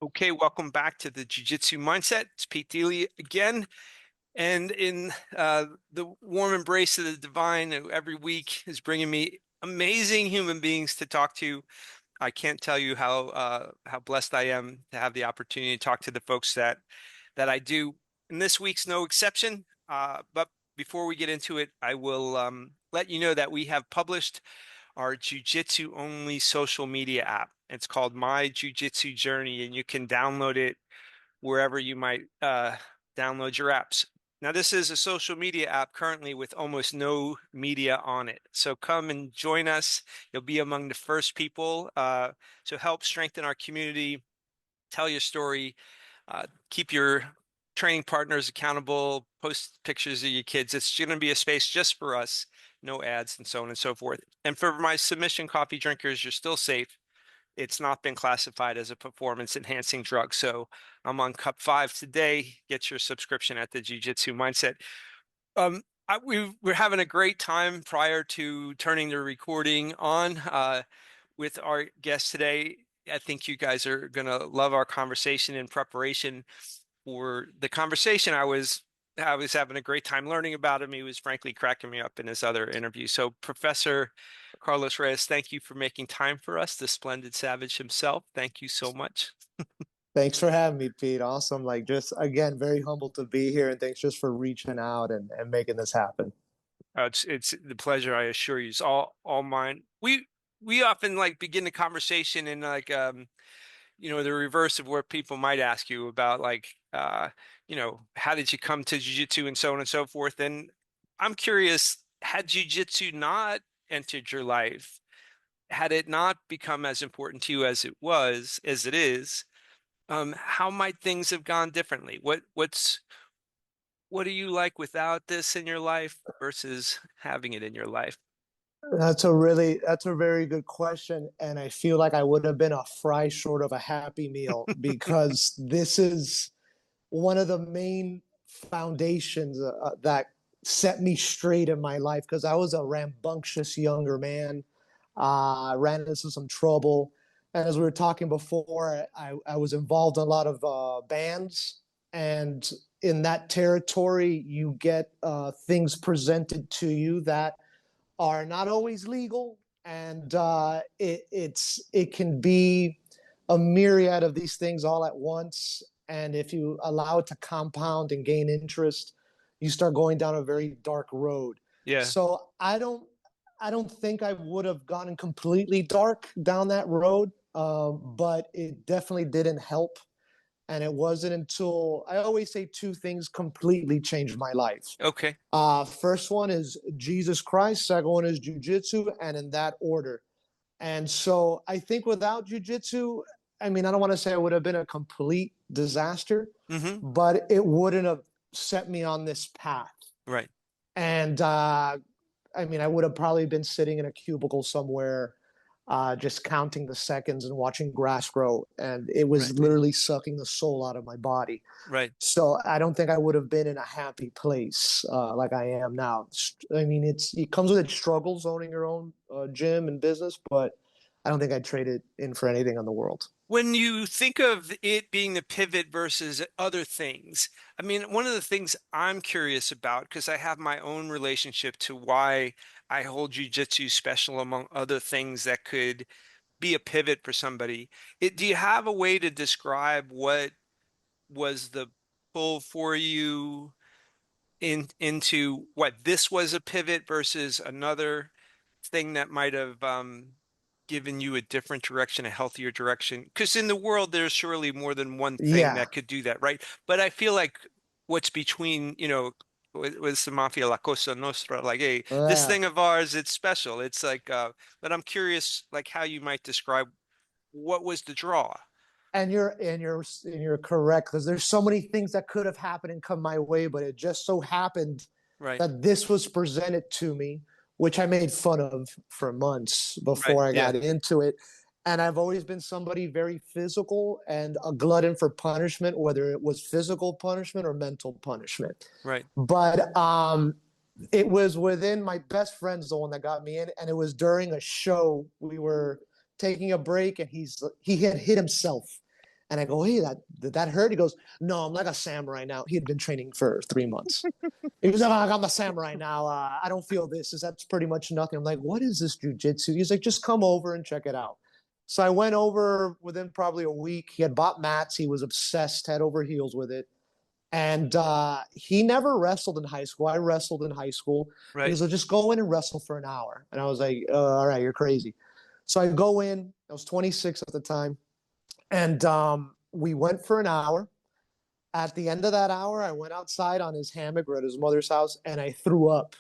Okay, welcome back to the Jiu Jitsu Mindset. It's Pete Deeley again. And in the warm embrace of the divine, who every week is bringing me amazing human beings to talk to. I can't tell you how blessed I am to have the opportunity to talk to the folks that I do. And this week's no exception. But before we get into it, I will let you know that we have published our Jiu-Jitsu only social media app. It's called My Jiu-Jitsu Journey, and you can download it wherever you might download your apps. Now, this is a social media app currently with almost no media on it. So come and join us. You'll be among the first people. So help strengthen our community, tell your story, keep your training partners accountable, post pictures of your kids. It's going to be a space just for us, no ads and so on and so forth. And for my submission coffee drinkers, you're still safe. It's not been classified as a performance enhancing drug. So I'm on cup 5 today. Get your subscription at the Jiu Jitsu Mindset. We're having a great time prior to turning the recording on with our guest today. I think you guys are going to love our conversation in preparation for the conversation. I was having a great time learning about him. He was frankly cracking me up in his other interview. So Professor Carlos Reyes, thank you for making time for us, the Splendid Savage himself. Thank you so much. Thanks for having me, Pete. Awesome. Like, just again, very humbled to be here, and thanks just for reaching out and making this happen. It's the pleasure, I assure you. It's all mine. We often like begin the conversation in like the reverse of what people might ask you about, like how did you come to jiu-jitsu and so on and so forth. And I'm curious, had jiu-jitsu not entered your life, had it not become as important to you as it is, how might things have gone differently? What do you like without this in your life versus having it in your life? That's a very good question, and I feel like I would have been a fry short of a happy meal because this is one of the main foundations that set me straight in my life. Because I was a rambunctious younger man, ran into some trouble, and as we were talking before, I was involved in a lot of bands, and in that territory, you get things presented to you that are not always legal, and it can be a myriad of these things all at once. And if you allow it to compound and gain interest, you start going down a very dark road. Yeah. So I don't think I would have gotten completely dark down that road, but it definitely didn't help. And it wasn't until I always say two things completely changed my life. Okay. First one is Jesus Christ. Second one is jujitsu, and in that order. And so I think without jujitsu, I mean, I don't want to say it would have been a complete disaster, Mm-hmm. but it wouldn't have set me on this path. Right. And I mean, I would have probably been sitting in a cubicle somewhere, just counting the seconds and watching grass grow. And it was Right. literally sucking the soul out of my body. Right. So I don't think I would have been in a happy place like I am now. I mean, it comes with its struggles owning your own gym and business, but I don't think I'd trade it in for anything in the world. When you think of it being the pivot versus other things, I mean, one of the things I'm curious about, because I have my own relationship to why I hold jujitsu special among other things that could be a pivot for somebody. Do you have a way to describe what was the pull for you into what this was a pivot versus another thing that might have given you a different direction, a healthier direction? Because in the world, there's surely more than one thing Yeah. that could do that, right? But I feel like what's between, with the mafia, La Cosa Nostra, like, hey, this Yeah. thing of ours, it's special. It's like, but I'm curious, like, how you might describe what was the draw, And you're correct, because there's so many things that could have happened and come my way, but it just so happened right? that this was presented to me, which I made fun of for months Right. before I Yeah. got into it. And I've always been somebody very physical and a glutton for punishment, whether it was physical punishment or mental punishment. Right. But it was within my best friend's the one that got me in, and it was during a show. We were taking a break, and he had hit himself, And I go, hey, did that hurt? He goes, no, I'm like a samurai now. He had been training for 3 months. He goes, oh, I'm a samurai now. I don't feel this. That's pretty much nothing. I'm like, what is this jujitsu? He's like, just come over and check it out. So I went over within probably a week. He had bought mats. He was obsessed, head over heels with it. And he never wrestled in high school. I wrestled in high school. He Right. goes, well, just go in and wrestle for an hour. And I was like, all right, you're crazy. So I go in. I was 26 at the time. And we went for an hour. At the end of that hour, I went outside on his hammock or at his mother's house and I threw up.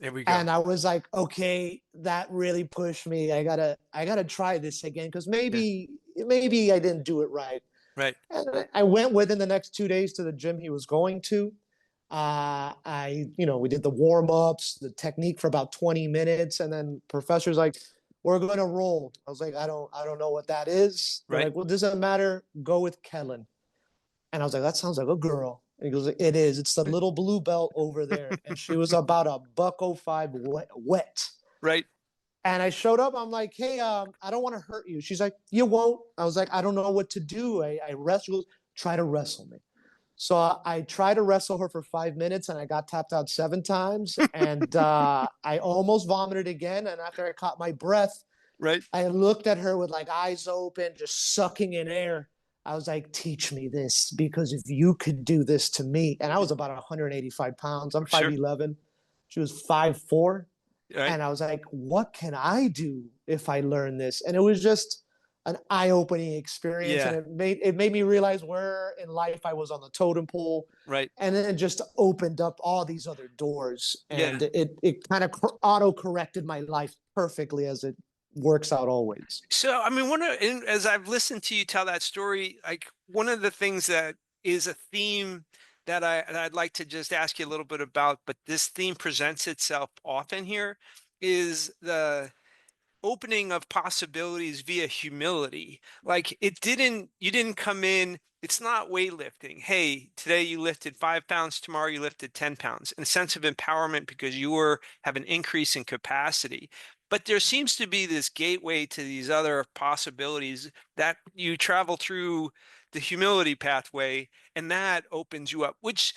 There we go. And I was like, okay, that really pushed me. I gotta try this again because Yeah. maybe I didn't do it right. Right. And I went within the next 2 days to the gym he was going to. We did the warm ups, the technique for about 20 minutes, and then professor's like, "We're gonna roll." I was like, I don't know what that is." They're Right. like, "Well, doesn't matter. Go with Kellen." And I was like, "That sounds like a girl." And he goes, "It is. It's the little blue belt over there." And she was about a buck 05 wet. Right. And I showed up. I'm like, hey, I don't want to hurt you. She's like, you won't. I was like, I don't know what to do. I wrestle. Try to wrestle me. So I tried to wrestle her for 5 minutes and I got tapped out 7 times. And I almost vomited again. And after I caught my breath, Right. I looked at her with like eyes open, just sucking in air. I was like, teach me this because if you could do this to me, and I was about 185 pounds, I'm Sure. 5'11. She was 5'4. Right. And I was like, what can I do if I learn this? And it was just an eye-opening experience. And Yeah. it made me realize where in life I was on the totem pole. Right. And then it just opened up all these other doors. Yeah. And it kind of auto-corrected my life perfectly as it works out always. So, I mean, as I've listened to you tell that story, like one of the things that is a theme that I'd like to just ask you a little bit about, but this theme presents itself often here, is the opening of possibilities via humility. Like you didn't come in, it's not weightlifting. Hey, today you lifted 5 pounds, tomorrow you lifted 10 pounds. And a sense of empowerment because have an increase in capacity. But there seems to be this gateway to these other possibilities that you travel through the humility pathway, and that opens you up, which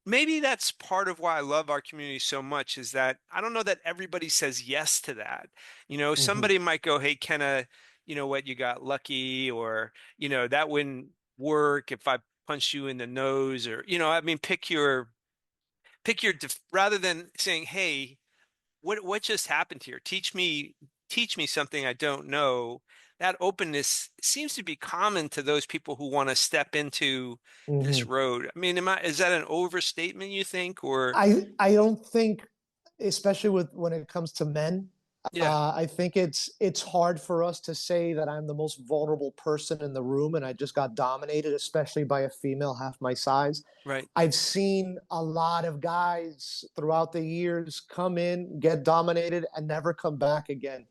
maybe that's part of why I love our community so much is that I don't know that everybody says yes to that. Mm-hmm. Somebody might go, hey, Kenna, you know what, you got lucky, or, that wouldn't work if I punched you in the nose, or, I mean, rather than saying, hey, what just happened here? Teach me something I don't know. That openness seems to be common to those people who want to step into this Mm-hmm. road. I mean, is that an overstatement, you think, or I don't think, especially with when it comes to men, yeah, I think it's hard for us to say that I'm the most vulnerable person in the room, and I just got dominated, especially by a female half my size. right, I've seen a lot of guys throughout the years come in, get dominated, and never come back again.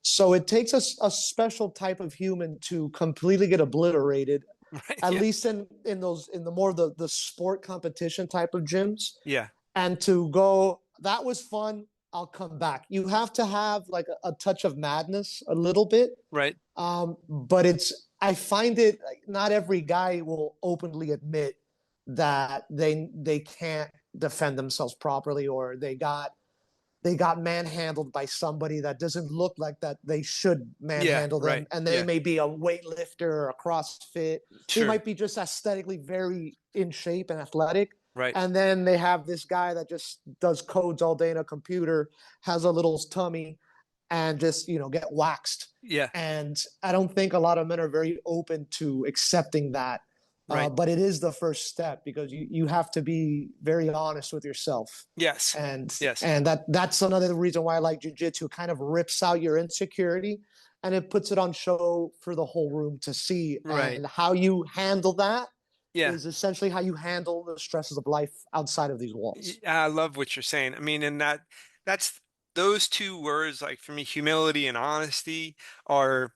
So it takes a special type of human to completely get obliterated, right, at yeah, least in the more the sport competition type of gyms, yeah, and to go, that was fun. I'll come back. You have to have like a touch of madness, a little bit. right, But I find it like not every guy will openly admit that they can't defend themselves properly or they got manhandled by somebody that doesn't look like that they should yeah, manhandle them. right, And they yeah, may be a weightlifter or a CrossFit. They sure, might be just aesthetically very in shape and athletic. right, And then they have this guy that just does codes all day in a computer, has a little tummy, and just, get waxed. yeah, And I don't think a lot of men are very open to accepting that. right, But it is the first step because you have to be very honest with yourself, yes, and yes, and that's another reason why I like jujitsu. It kind of rips out your insecurity and it puts it on show for the whole room to see. right, And how you handle that yeah. is essentially how you handle the stresses of life outside of these walls. I love what you're saying. I mean, and that's those two words, like for me, humility and honesty, are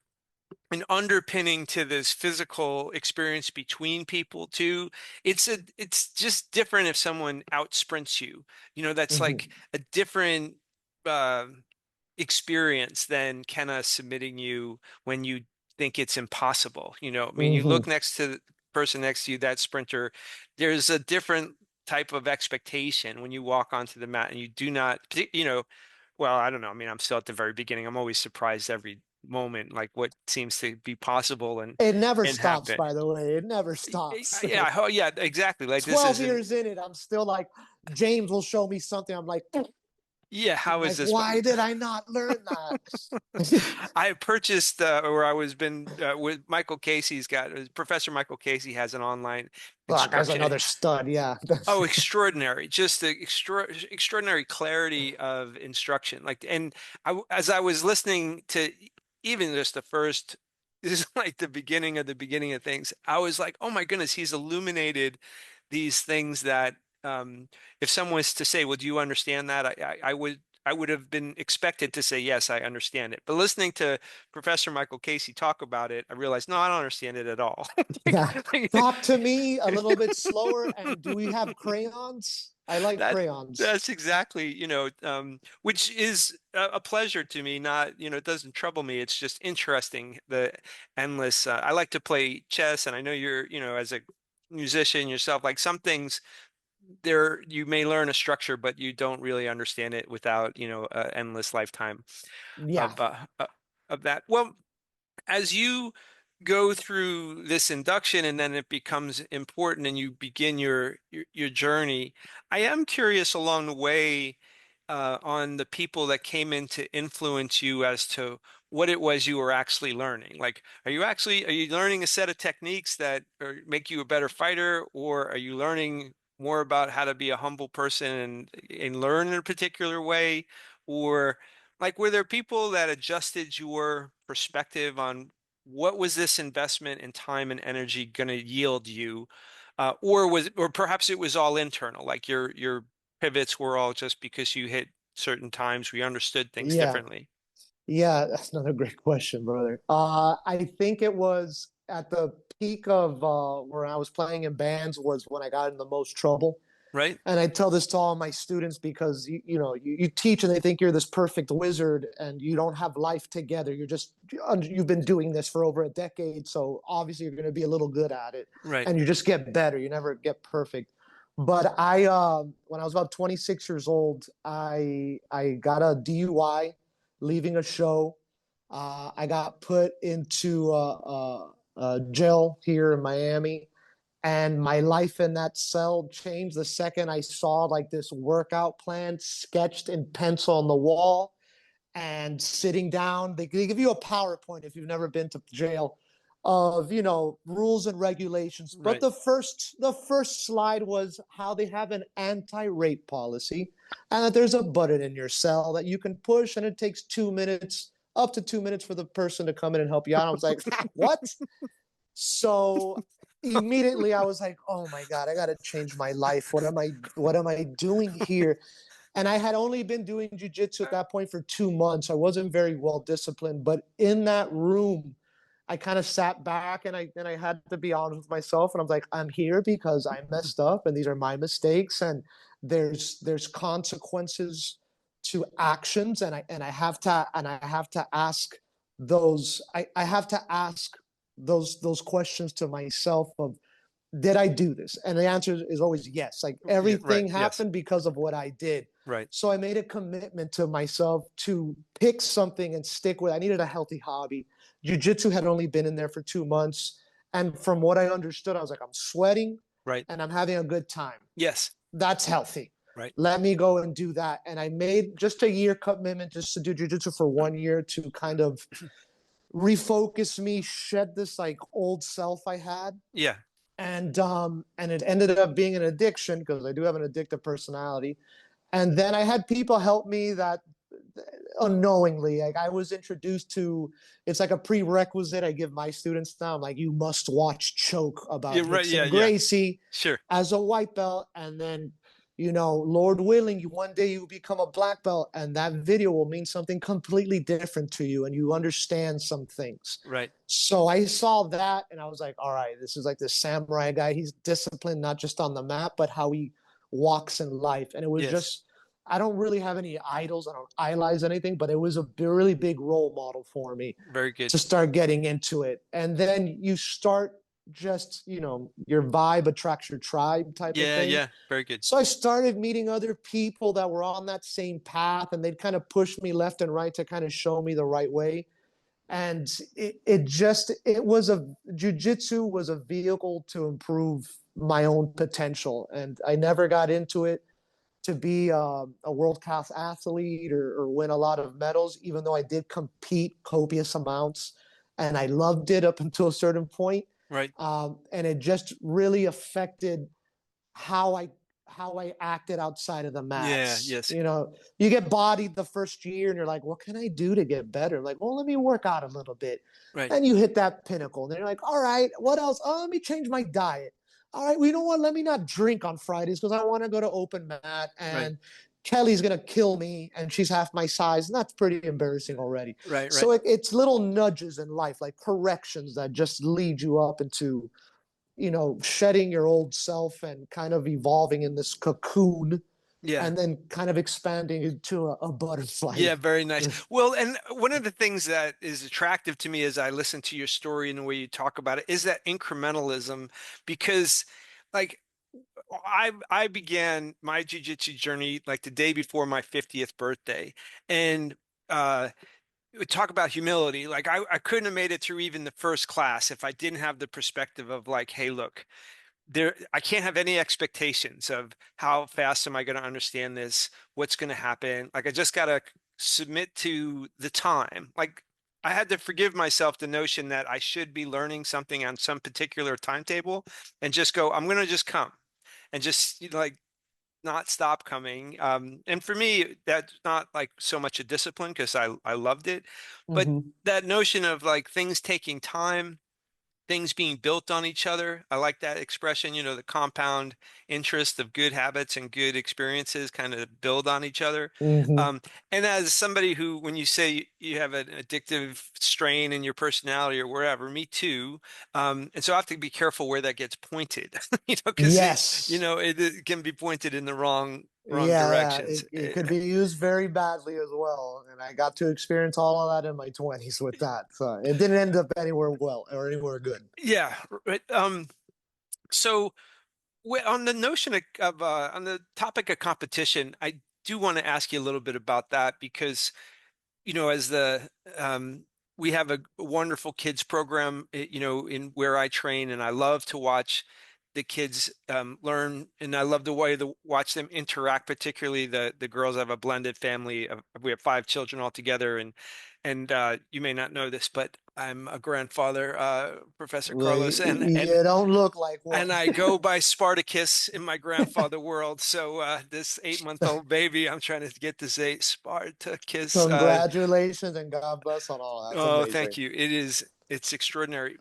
an underpinning to this physical experience between people too. It's just different if someone out sprints you. That's like Mm-hmm. a different uh experience than Kenna submitting you when you think it's impossible. You know, I mean, you Hmm. look next to the person next to you, that sprinter, there's a different type of expectation when you walk onto the mat and you do not, you know, well, I don't know. I mean, I'm still at the very beginning. I'm always surprised every moment, like what seems to be possible It never and stops, happen. by the way. It never stops. Yeah, oh, yeah, exactly. Like this 12 isn't, years in it, I'm still like, James will show me something. I'm like, yeah, I'm how is like, this? why did I not learn that? I purchased, or I was been with Michael Casey's got Professor Michael Casey has an online Oh, that guy's instruction. another stud. Yeah. Oh, extraordinary! Just the extraordinary clarity of instruction. Like, and as I was listening to even just the first, this is like the beginning of things. I was like, oh my goodness, he's illuminated these things that, if someone was to say, well, do you understand that? I would have been expected to say, yes, I understand it. But listening to Professor Michael Casey talk about it, I realized, no, I don't understand it at all. Yeah. Like, Talk to me a little bit slower. And do we have crayons? I like that crayons. that's exactly, which is a pleasure to me. Not, it doesn't trouble me. It's just interesting. The endless. I like to play chess, and I know you're, as a musician yourself, like some things there you may learn a structure, but you don't really understand it without, endless lifetime Yeah. of uh, uh, of that. Well, as you go through this induction and then it becomes important and you begin your journey, I am curious along the way, on the people that came in to influence you as to what it was you were actually learning. Like, are you learning a set of techniques that make you a better fighter, or are you learning more about how to be a humble person and learn in a particular way? Or like, were there people that adjusted your perspective on what was this investment in time and energy going to yield you? Or perhaps it was all internal, like your pivots were all just because you hit certain times we understood things Yeah. differently, Yeah. That's another great question, brother. I think it was at the peak of where I was playing in bands was when I got in the most trouble. right? And I tell this to all my students because you teach and they think you're this perfect wizard and you don't have life together. You've been doing this for over a decade, so obviously you're going to be a little good at it, Right. and you just get better. You never get perfect. But when I was about 26 years old, I got a DUI leaving a show. I got put into jail here in Miami, and my life in that cell changed the second I saw like this workout plan sketched in pencil on the wall and sitting down. They give you a PowerPoint if you've never been to jail of rules and regulations. But Right. the first slide was how they have an anti-rape policy and that there's a button in your cell that you can push and it takes 2 minutes, up to 2 minutes for the person to come in and help you out. I was like, what? So immediately I was like, oh my God, I gotta change my life. What am I doing here? And I had only been doing jujitsu at that point for 2 months. I wasn't very well disciplined, but in that room, I kind of sat back and I had to be honest with myself. And I was like, I'm here because I messed up and these are my mistakes. And there's consequences to actions. And I have to ask I have to ask those questions to myself of, did I do this? And the answer is always yes. Like Yeah, right. everything Yes. happened because of what I did. Right. So I made a commitment to myself to pick something and stick with it. I needed a healthy hobby. Jiu-jitsu had only been in there for 2 months. And from what I understood, I was like, I'm sweating Right. and I'm having a good time. Yes. That's healthy. Right. Let me go and do that. And I made just a year commitment just to do jiu-jitsu for 1 year to kind of refocus me, shed this like old self I had. Yeah. And it ended up being an addiction because I do have an addictive personality. And then I had people help me that unknowingly, like I was introduced to, it's like a prerequisite I give my students now. I'm like, you must watch Choke Yeah. about Right. Yeah. Rickson Yeah. Gracie Sure. as a white belt. And then, Lord willing, one day you become a black belt and that video will mean something completely different to you and you understand some things. Right. So I saw that and I was like, all right, this is like this samurai guy. He's disciplined, not just on the mat, but how he walks in life. And it was Yes. just, I don't really have any idols. I don't idolize anything, but it was a really big role model for me Very good. to start getting into it. And then you start just, your vibe attracts your tribe type of Yeah, thing. yeah, very good. So I started meeting other people that were on that same path, and they'd kind of push me left and right to kind of show me the right way. And it was jujitsu was a vehicle to improve my own potential. And I never got into it to be a world class athlete or win a lot of medals, even though I did compete copious amounts and I loved it up until a certain point. Right. And it just really affected how I acted outside of the Yeah, mats. yes. You get bodied the first year and you're like, what can I do to get better? Like, well, let me work out a little bit. Right. And you hit that pinnacle. And then you're like, all right, what else? Oh, let me change my diet. All right, well, you know what? Let me not drink on Fridays because I want to go to open mat, Right. and Kelly's gonna kill me and she's half my size, and that's pretty embarrassing already. Right. Right. So it's little nudges in life, like corrections that just lead you up into shedding your old self and kind of evolving in this cocoon Yeah. and then kind of expanding into a butterfly. Yeah, very nice. Well, and one of the things that is attractive to me as I listen to your story and the way you talk about it is that incrementalism, because like I began my jiu-jitsu journey like the day before my 50th birthday. And we talk about humility. Like I couldn't have made it through even the first class if I didn't have the perspective of like, hey, look, I can't have any expectations of how fast am I going to understand this, what's going to happen. Like I just got to submit to the time. Like I had to forgive myself the notion that I should be learning something on some particular timetable and just go, I'm going to just come and just like not stop coming. And for me, that's not like so much a discipline because I loved it, but Mm-hmm. that notion of like things taking time, things being built on each other. I like that expression, the compound interest of good habits and good experiences kind of build on each other. Mm-hmm. Um, and as somebody who, when you say you have an addictive strain in your personality or wherever, me too. And so I have to be careful where that gets pointed, because Yes. it can be pointed in the wrong Yeah, directions. it could be used very badly as well. And I got to experience all of that in my 20s with that. So it didn't end up anywhere well or anywhere good. Yeah, right. So on the notion of on the topic of competition, I do want to ask you a little bit about that because, as we have a wonderful kids program, in where I train, and I love to watch the kids learn, and I love the way to watch them interact, particularly the girls. I have a blended family. We have 5 children altogether, and you may not know this, but I'm a grandfather, Professor Well, Carlos, and you don't look like one. I go by Spartacus in my grandfather world. So this 8-month-old baby, I'm trying to get to say Spartacus. Congratulations and God bless on all. That's Oh, thank amazing. you. It's extraordinary.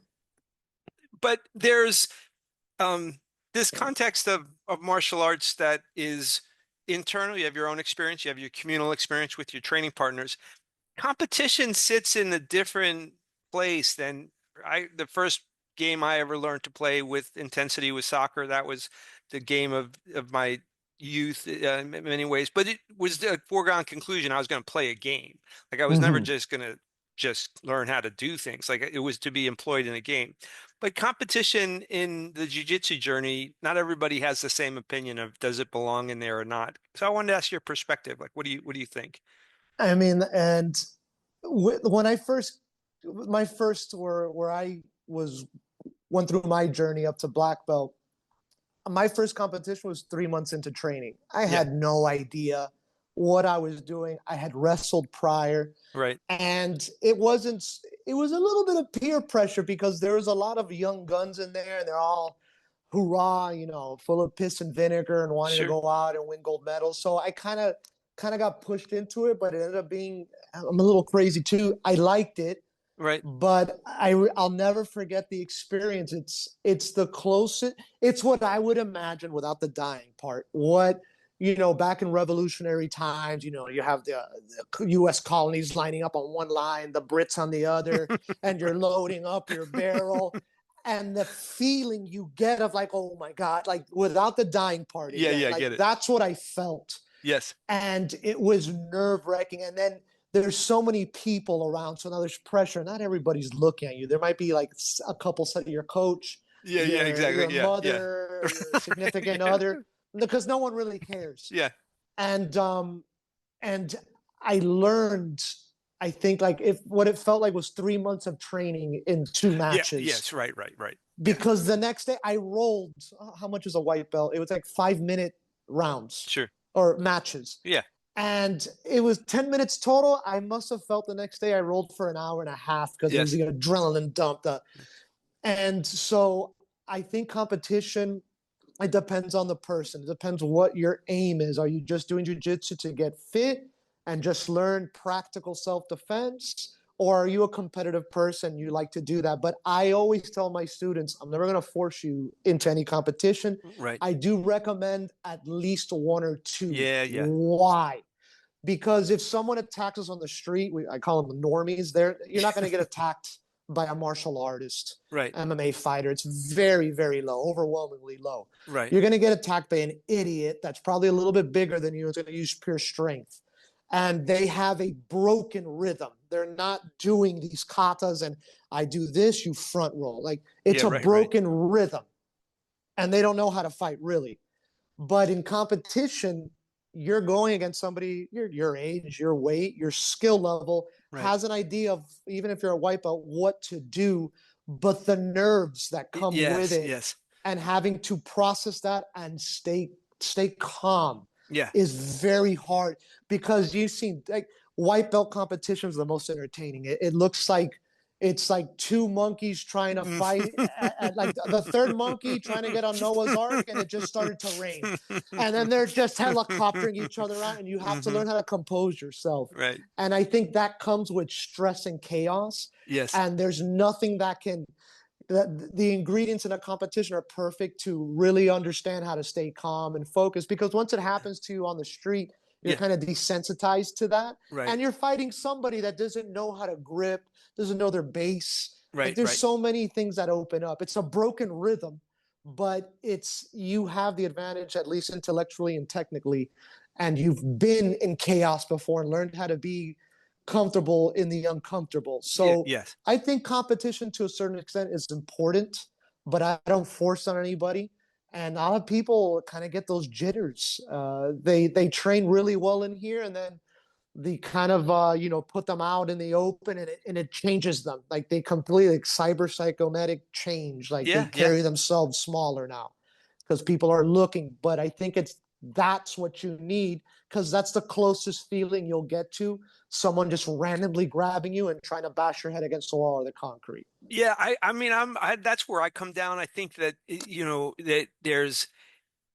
But there's this context of martial arts that is internal. You have your own experience, you have your communal experience with your training partners. Competition sits in a different place than the first game I ever learned to play with intensity was soccer. That was the game of my youth in many ways, but it was a foregone conclusion I was going to play a game. Like I was never Hmm. just going to just learn how to do things. Like it was to be employed in a game. But competition in the jiu-jitsu journey, not everybody has the same opinion of does it belong in there or not. So I wanted to ask your perspective. Like, what do you think? I mean, and when I first, my first where I was went through my journey up to black belt, my first competition was 3 months into training. I Yeah, had no idea what I was doing. I had wrestled prior, right. and it wasn't. It was a little bit of peer pressure because there was a lot of young guns in there, and they're all hoorah, full of piss and vinegar and wanting to Sure. go out and win gold medals. So I kind of got pushed into it, but it ended up being I'm a little crazy too. I liked it, Right. but I'll never forget the experience. It's the closest. It's what I would imagine without the dying part. What back in revolutionary times, you have the U.S. colonies lining up on one line, the Brits on the other, and you're loading up your barrel. And the feeling you get of like, oh my God, like without the dying part Yeah, again, yeah, I like get it. that's what I felt. Yes. And it was nerve wracking. And then there's so many people around, so now there's pressure. Not everybody's looking at you. There might be like a couple set of your coach, Yeah. Yeah. your Exactly. Yeah. Yeah. mother, your significant Yeah. other, because no one really cares. Yeah. And and I learned, I think, like, if what it felt like was 3 months of training in two Yeah. matches. Yes. Right. Right. Right. Yeah. Because the next day I rolled, how much is a white belt? It was like 5 minute rounds Sure. or matches. Yeah. And it was 10 minutes total. I must have felt the next day I rolled for an hour and a half because it was Yes. the adrenaline dump. And so I think competition, it depends on the person. It depends what your aim is. Are you just doing jujitsu to get fit and just learn practical self-defense? Or are you a competitive person? You like to do that. But I always tell my students, I'm never going to force you into any competition. Right. I do recommend at least one or two. Yeah. Yeah. Why? Because if someone attacks us on the street, I call them the normies. You're not going to get attacked by a martial artist, Right. MMA fighter. It's very, very low, overwhelmingly low. Right. You're going to get attacked by an idiot that's probably a little bit bigger than you. It's going to use pure strength. And they have a broken rhythm. They're not doing these katas and I do this, you front roll. Like, it's Yeah. a Right. Right. broken rhythm. And they don't know how to fight, really. But in competition, you're going against somebody your age, your weight, your skill level, Right. has an idea of, even if you're a white belt, what to do, but the nerves that come with Yes. it Yes. and having to process that and stay calm Yeah. is very hard, because you've seen, like, white belt competitions are the most entertaining. It looks like it's like two monkeys trying to fight, at like the third monkey trying to get on Noah's Ark, and it just started to rain. And then they're just helicoptering each other out, and you have to Hmm. learn how to compose yourself. Right. And I think that comes with stress and chaos. Yes. And there's nothing that can, the ingredients in a competition are perfect to really understand how to stay calm and focused, because once it happens to you on the street, you're Yeah. kind of desensitized to that. Right. And you're fighting somebody that doesn't know how to grip, doesn't know their base. Like, Right. there's Right. so many things that open up. It's a broken rhythm, but you have the advantage, at least intellectually and technically, and you've been in chaos before and learned how to be comfortable in the uncomfortable. Yeah. So Yes. I think competition to a certain extent is important, but I don't force on anybody. And a lot of people kind of get those jitters. They train really well in here, and then the kind of put them out in the open, and it changes them. Like, they completely, like, cyber psychonetic change. Like, they Yeah. Yeah. carry themselves smaller now because people are looking. But I think that's what you need, because that's the closest feeling you'll get to someone just randomly grabbing you and trying to bash your head against the wall or the concrete. Yeah. I mean, that's where I come down. I think that, that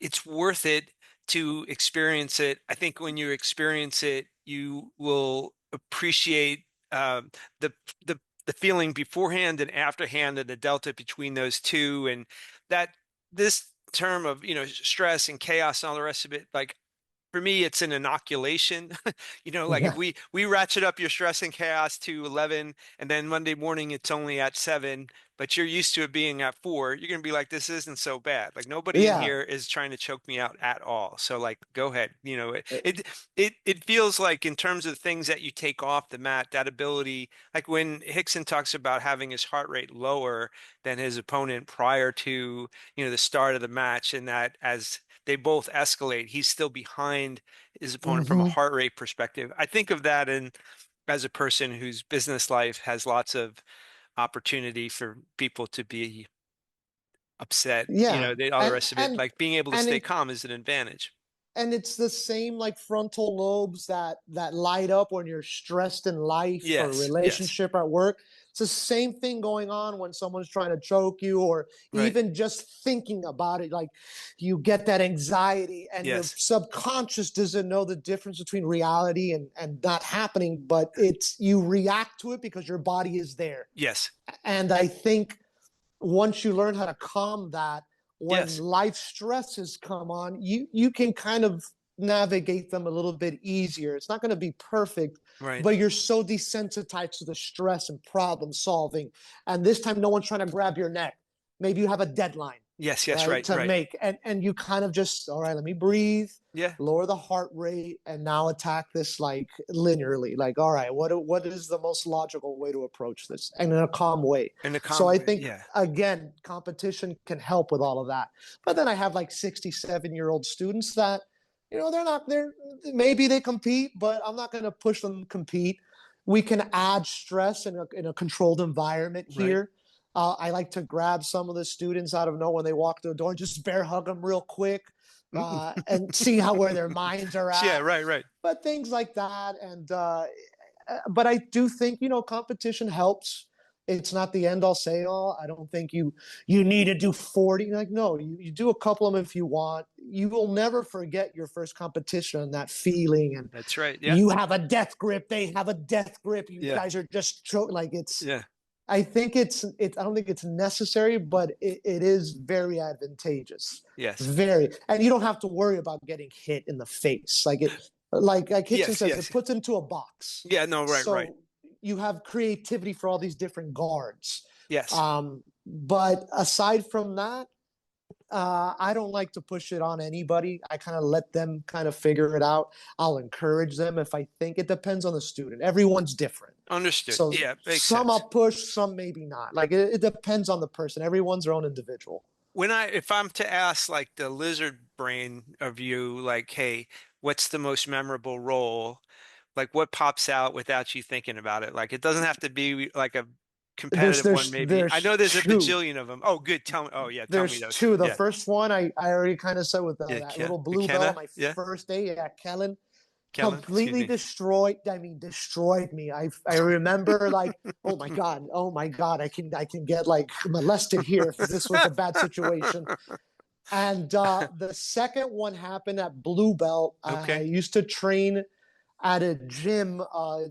it's worth it to experience it. I think when you experience it, you will appreciate the the the feeling beforehand and afterhand, and the delta between those two, and that this term of stress and chaos and all the rest of it, like, for me, it's an inoculation. Like, if Yeah. we ratchet up your stress and chaos to 11, and then Monday morning it's only at 7, but you're used to it being at 4, you're gonna be like, this isn't so bad. Like, nobody in Yeah. here is trying to choke me out at all. So, like, go ahead. It feels like, in terms of things that you take off the mat, that ability, like when Hickson talks about having his heart rate lower than his opponent prior to the start of the match, and that as they both escalate, he's still behind his opponent from a Hmm. heart rate perspective. I think of that as a person whose business life has lots of opportunity for people to be upset, Yeah. all the And rest of it. and Like, being able to and stay it calm is an advantage. and it's the same, like, frontal lobes that light up when you're stressed in life or Yes, yes, relationship or at work. It's the same thing going on when someone's trying to choke you, or right. even just thinking about it. Like, you get that anxiety, and your Yes, subconscious doesn't know the difference between reality and not happening, but it's, you react to it because your body is there. yes, And I think once you learn how to calm that, when yes, life stresses come on, you can kind of navigate them a little bit easier. It's not going to be perfect, right. but you're so desensitized to the stress and problem solving. And this time, no one's trying to grab your neck. Maybe you have a deadline. Yes, yes, right? right, To right. make, and you kind of just, all right, let me breathe, Yeah. lower the heart rate, and now attack this like linearly. Like, all right, what is the most logical way to approach this, and in a calm way. In a So calm I way. think Yeah. again, competition can help with all of that. But then I have like 67-year-old students that, they're not there. Maybe they compete, but I'm not going to push them to compete. We can add stress in a controlled environment Right. here. I like to grab some of the students out of nowhere when they walk through the door, just bear hug them real quick, Mm. and see how where their minds are Yeah, at. right, right. But things like that, and but I do think competition helps. It's not the end all say all. I don't think you need to do 40. Like, no, you do a couple of them if you want. You will never forget your first competition and that feeling. And That's right. Yeah. you have a death grip, they have a death grip. You Yeah. guys are just like it's. Yeah. I think I don't think it's necessary, but it is very advantageous. Yes. Very, and you don't have to worry about getting hit in the face. Like Hitchin Yes, says, it yes. puts into a box. Yeah, no, right, right. So you have creativity for all these different guards. Yes. But aside from that, I don't like to push it on anybody. I kind of let them kind of figure it out. I'll encourage them if I think. It depends on the student. Everyone's different. Understood. So Yeah, makes some sense. I'll push, some maybe not. Like it depends on the person. Everyone's their own individual. If I'm to ask like the lizard brain of you, like, hey, what's the most memorable role? Like what pops out without you thinking about it? Like it doesn't have to be like a There's competitive one, there's maybe. I there's know there's a two. bajillion of them. Oh, good. Tell me. Oh, yeah. Tell me There's those. two. The Yeah. first one I already kind of said with Yeah. that little blue belt on McKenna. my Yeah. first day at Kellen, Kellen. Excuse completely me. destroyed. I mean, destroyed me. I remember like, oh my god, I can get like molested here if this was a bad situation. And the second one happened at Blue Belt. I Okay. used to train at a gym.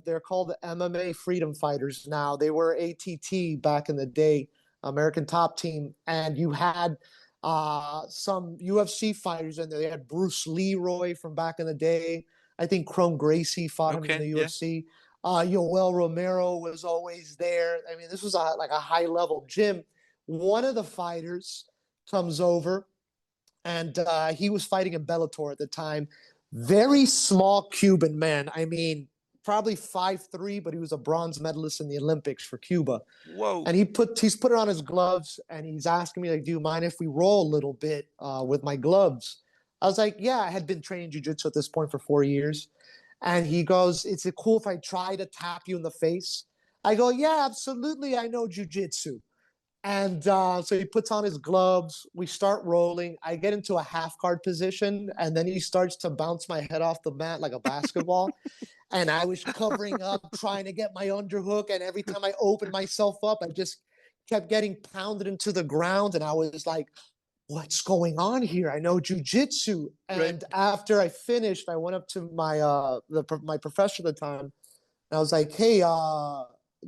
They're called the MMA Freedom Fighters now. They were ATT back in the day, American Top Team. And you had some UFC fighters in there. They had Bruce Leroy from back in the day. I think Chrome Gracie fought him in Okay. the Yeah. UFC. Yoel Romero was always there. I mean, this was like a high level gym. One of the fighters comes over, and he was fighting in Bellator at the time. Very small Cuban man. I mean, probably 5'3", but he was a bronze medalist in the Olympics for Cuba. Whoa. And he's put it on his gloves, and he's asking me, like, do you mind if we roll a little bit with my gloves? I was like, yeah, I had been training jiu-jitsu at this point for 4 years. And he goes, is it cool if I try to tap you in the face? I go, yeah, absolutely. I know jiu-jitsu. And so he puts on his gloves. We start rolling. I get into a half guard position, and then he starts to bounce my head off the mat like a basketball. And I was covering up, trying to get my underhook. And every time I opened myself up, I just kept getting pounded into the ground. And I was like, what's going on here? I know jujitsu. Right. And after I finished, I went up to my professor at the time. And I was like, hey,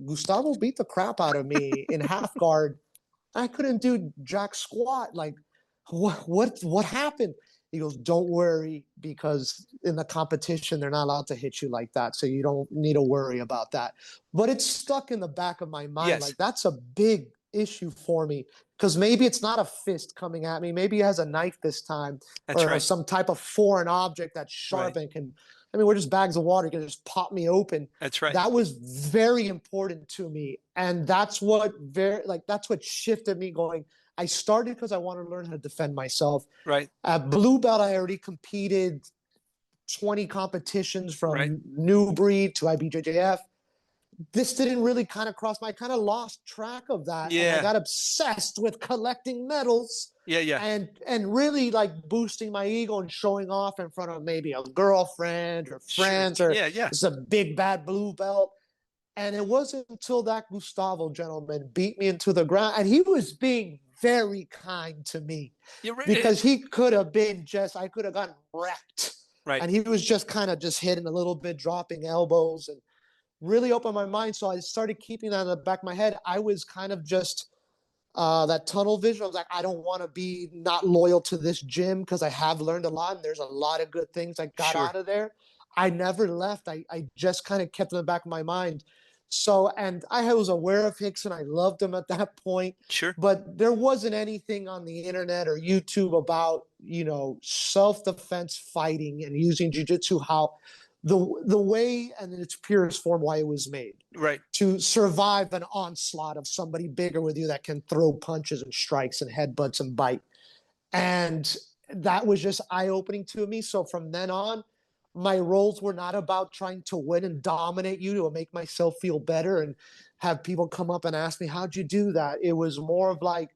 Gustavo beat the crap out of me in half guard. I couldn't do jack squat. Like, what happened? He goes, don't worry, because in the competition, they're not allowed to hit you like that. So you don't need to worry about that. But it's stuck in the back of my mind. Yes. Like, that's a big issue for me, because maybe it's not a fist coming at me. Maybe he has a knife this time, That's or right. some type of foreign object that's sharp Right. and can, I mean, we're just bags of water. You can just pop me open. That's right. That was very important to me. And that's what shifted me going. I started because I wanted to learn how to defend myself. Right. At Blue Belt, I already competed 20 competitions Right. from new breed to IBJJF. This didn't really kind of cross my, I kind of lost track of that. And I Yeah. got obsessed with collecting medals Yeah. Yeah. and really like boosting my ego and showing off in front of maybe a girlfriend or Sure. friends, or Yeah. Yeah. it's a big bad blue belt. And it wasn't until that Gustavo gentleman beat me into the ground, and he was being very kind to me, You're right. because he could have been I could have gotten wrecked. Right. And he was just kind of just hitting a little bit, dropping elbows, and really opened my mind. So I started keeping that in the back of my head. I was kind of just that tunnel vision. I was like, I don't want to be not loyal to this gym, because I have learned a lot and there's a lot of good things I got Sure. out of there. I never left. I just kind of kept in the back of my mind. So, and I was aware of Rickson. I loved him at that point, Sure. but there wasn't anything on the internet or YouTube about, self defense fighting and using jujitsu, how the way and in its purest form, why it was made Right. to survive an onslaught of somebody bigger with you that can throw punches and strikes and headbutts and bite. And that was just eye opening to me. So from then on, my roles were not about trying to win and dominate you to make myself feel better and have people come up and ask me, how'd you do that? It was more of like,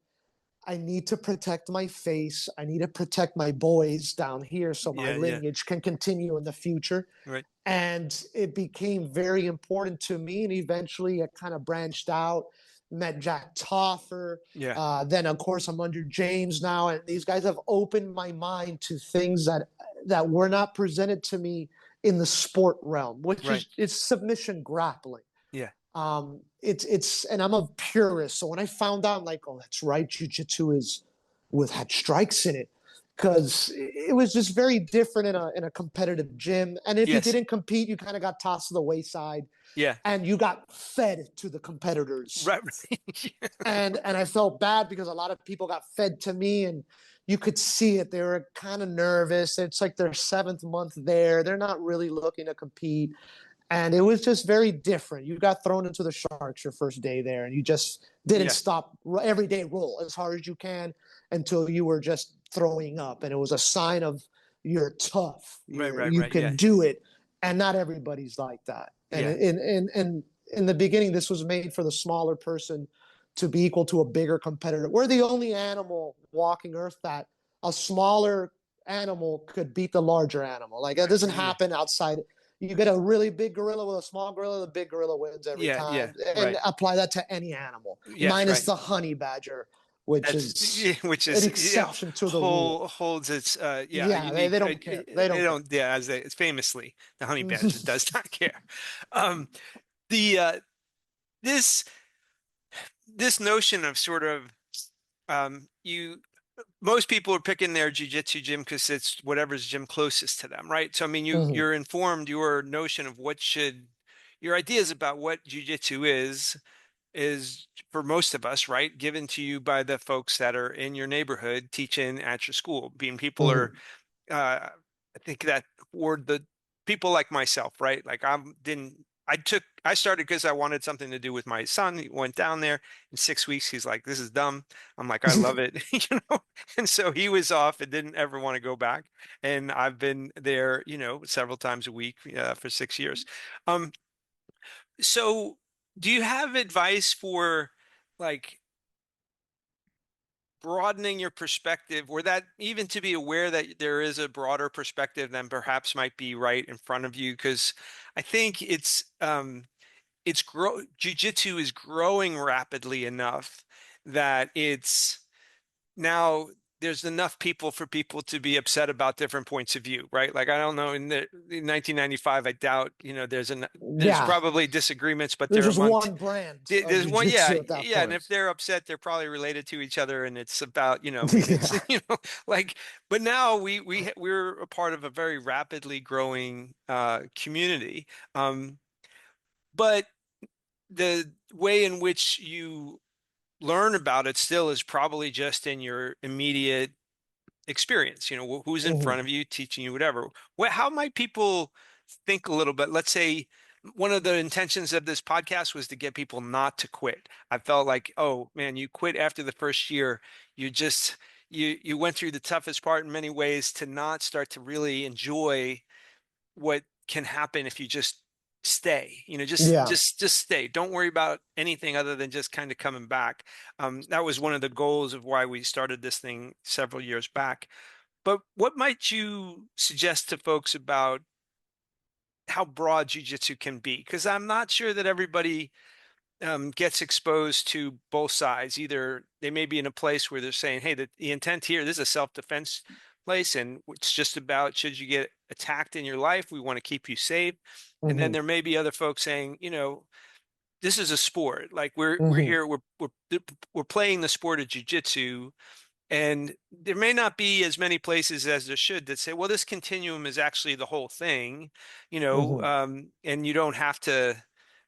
I need to protect my face. I need to protect my boys down here so my Yeah. Yeah. lineage can continue in the future. Right. And it became very important to me. And eventually it kind of branched out, met Jack Toffer. Yeah. Then, of course, I'm under James now. And these guys have opened my mind to things that were not presented to me in the sport realm, which Right. is it's submission grappling. Yeah. It's and I'm a purist. So when I found out, I'm like, oh, that's right, jujitsu had strikes in it. Because it was just very different in a competitive gym. And if you Yes. didn't compete, you kind of got tossed to the wayside Yeah. and you got fed to the competitors. Right. Right. And I felt bad because a lot of people got fed to me and you could see it. They were kind of nervous. It's like their 7th month there. They're not really looking to compete. And it was just very different. You got thrown into the sharks your first day there, and you just didn't Yeah. stop. Every day roll as hard as you can until you were just throwing up. And it was a sign of you're tough. Right. Right. You Right. Yeah. can do it. And not everybody's like that. And Yeah. in the beginning, this was made for the smaller person to be equal to a bigger competitor. We're the only animal walking Earth that a smaller animal could beat the larger animal. Like that doesn't Yeah. happen outside. You get a really big gorilla with a small gorilla, the big gorilla wins every Yeah. Yeah. time. And Right. apply that to any animal, Yes. minus Right. the honey badger, which That's is yeah, which an is yeah, exception to the rule. holds its yeah Yeah, they unique. don't care. They They don't care. don't yeah as they it's famously the honey badger does not care. Um, the this this notion of sort of you most people are picking their jiu-jitsu gym because it's whatever's gym closest to them, right? So I mean Mhm, you're informed your notion of what should your ideas about what jiu-jitsu is for most of us, right? Given to you by the folks that are in your neighborhood teaching at your school. Being people are, mhm, I think that for the people like myself, right? Like I started because I wanted something to do with my son. He went down there in 6 weeks. He's like, this is dumb. I'm like, I love it, And so he was off and didn't ever want to go back. And I've been there, several times a week for 6 years. Um, so, do you have advice for like broadening your perspective, or that even to be aware that there is a broader perspective than perhaps might be right in front of you? Because I think jujitsu is growing rapidly enough that it's now there's enough people for people to be upset about different points of view, right? Like I don't know, in 1995, I doubt, there's yeah, probably disagreements, but there's they're just among one brand of there's one, yeah, jujitsu at that yeah, and if point. they're upset, they're probably related to each other, and it's about, and it's Yeah. like, but now we're a part of a very rapidly growing community, but the way in which you learn about it still is probably just in your immediate experience. Who's in front Mhm, of you teaching you whatever. How might people think a little bit? Let's say one of the intentions of this podcast was to get people not to quit. I felt like, oh man, you quit after the first year. You just you went through the toughest part in many ways to not start to really enjoy what can happen if you just stay, just yeah. just just stay. Don't worry about anything other than just kind of coming back. That was one of the goals of why we started this thing several years back. But what might you suggest to folks about how broad jujitsu can be? Because I'm not sure that everybody gets exposed to both sides. Either they may be in a place where they're saying, hey, the intent here, this is a self-defense place, and it's just about should you get attacked in your life, we want to keep you safe. And then Mhm, there may be other folks saying, this is a sport. Like we're mhm, here, we're playing the sport of jujitsu, and there may not be as many places as there should that say, well, this continuum is actually the whole thing, mhm, and you don't have to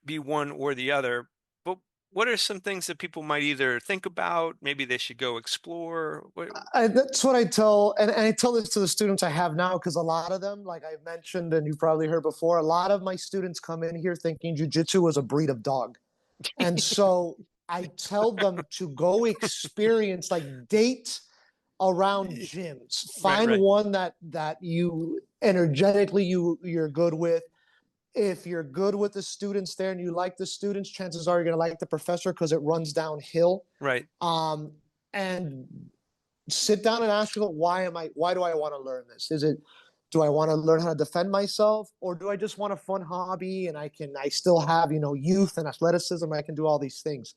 be one or the other. But what are some things that people might either think about, maybe they should go explore? That's what I tell, and I tell this to the students I have now, because a lot of them, like I mentioned, and you've probably heard before, a lot of my students come in here thinking jujitsu was a breed of dog. And so I tell them to go experience, like date around gyms. Right, Find right, one that you energetically you're good with. If you're good with the students there and you like the students, chances are you're going to like the professor because it runs downhill. right. And sit down and ask yourself, why do I want to learn this? Do I want to learn how to defend myself, or do I just want a fun hobby and I still have, youth and athleticism. I can do all these things,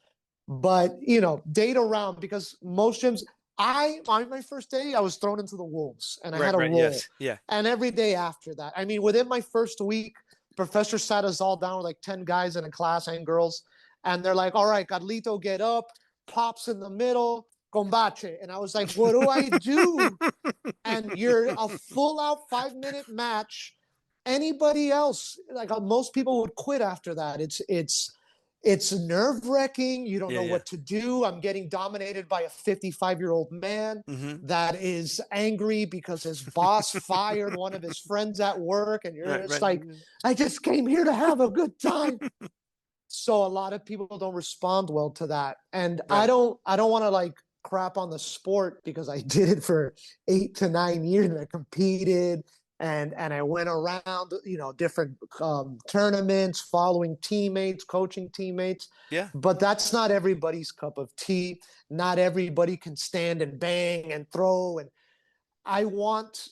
but date around, because most gyms, on my first day, I was thrown into the wolves and I had Right, a right. role. Yes. Yeah. And every day after that, I mean, within my first week, professor sat us all down with like 10 guys in a class and girls. And they're like, all right, Carlito, get up, pops in the middle, combate. And I was like, what do I do? And you're a full out 5 minute match. Anybody else, like most people would quit after that. It's nerve wracking. You don't Yeah, know yeah. what to do. I'm getting dominated by a 55-year-old man Hmm. that is angry because his boss fired one of his friends at work. And you're Right, just right. like, I just came here to have a good time. So a lot of people don't respond well to that. And Right. I don't want to like crap on the sport, because I did it for 8 to 9 years and I competed and I went around, different tournaments, following teammates, coaching teammates. Yeah. But that's not everybody's cup of tea. Not everybody can stand and bang and throw. And I want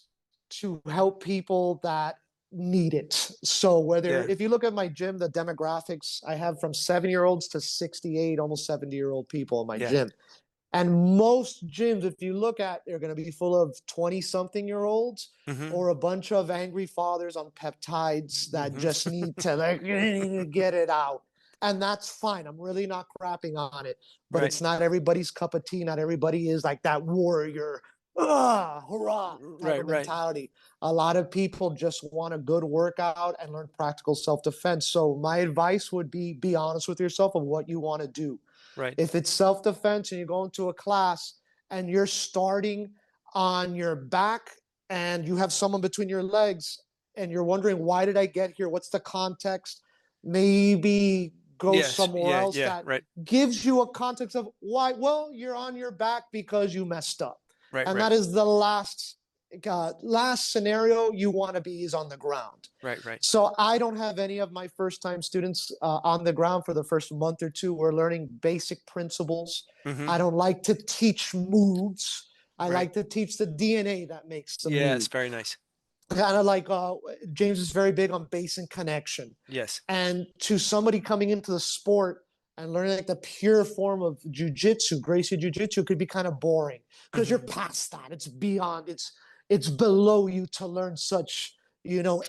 to help people that need it. So Yeah. if you look at my gym, the demographics, I have from 7-year-olds to 68, almost 70-year-old people in my Yeah. gym. And most gyms, if you look at, they're going to be full of 20-something-year-olds Hmm. or a bunch of angry fathers on peptides that Hmm. just need to like get it out. And that's fine. I'm really not crapping on it, but Right. it's not everybody's cup of tea. Not everybody is like that warrior, hurrah type Right, of right. mentality. A lot of people just want a good workout and learn practical self-defense. So my advice would be honest with yourself of what you want to do. Right. If it's self-defense and you go into a class and you're starting on your back and you have someone between your legs and you're wondering, why did I get here? What's the context? Maybe go Yes. somewhere Yeah. else Yeah. that Right. gives you a context of why. Well, you're on your back because you messed up. Right. And Right. that is the last scenario you want to be, is on the ground. Right. Right. So I don't have any of my first time students on the ground for the first month or two. We're learning basic principles. Hmm. I don't like to teach moves. I Right. like to teach the DNA that makes the Yes. move. Very nice. Kind of like James is very big on base and connection. Yes. And to somebody coming into the sport and learning like the pure form of jujitsu, Gracie jujitsu, could be kind of boring because you're Hmm. past that. It's beyond. It's below you to learn such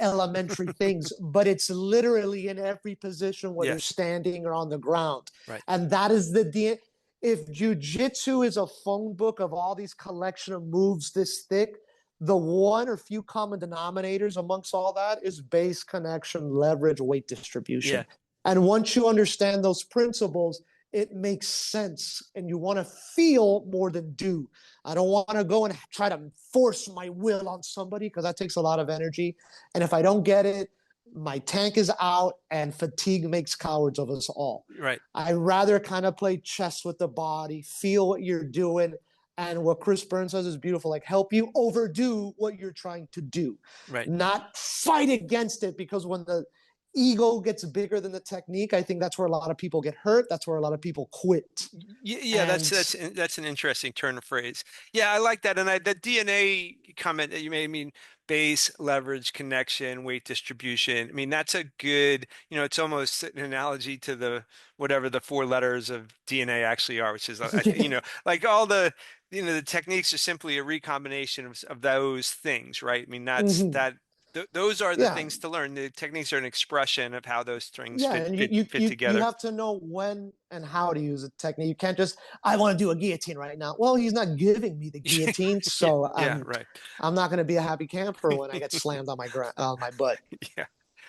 elementary things, but it's literally in every position, whether Yes. standing or on the ground. Right. And that is the if jujitsu is a phone book of all these collection of moves this thick, the one or few common denominators amongst all that is base, connection, leverage, weight Yeah. distribution. And once you understand those principles, it makes sense and you want to feel more than do. I don't want to go and try to force my will on somebody, because that takes a lot of energy. And if I don't get it, my tank is out and fatigue makes cowards of us all. Right. I rather kind of play chess with the body, feel what you're doing. And what Chris Burns says is beautiful, like help you overdo what you're trying to do, Right. not fight against it. Because when the ego gets bigger than the technique, I think that's where a lot of people get hurt. That's where a lot of people quit. Yeah, And that's an interesting turn of phrase. Yeah, I like that. And the DNA comment that you made, I mean, base, leverage, connection, weight distribution. I mean, that's a good, it's almost an analogy to the whatever the four letters of DNA actually are, which is, like all the techniques are simply a recombination of those things, right? I mean, Mhm. those are the Yeah, things to learn. The techniques are an expression of how those things yeah, fit and fit fit you together. have to know when and how to use a technique. You can't just, I want to do a guillotine right now. Well, he's not giving me the guillotine, Yeah, so yeah, right. I'm not going to be a happy camper when I get slammed on my butt. Yeah.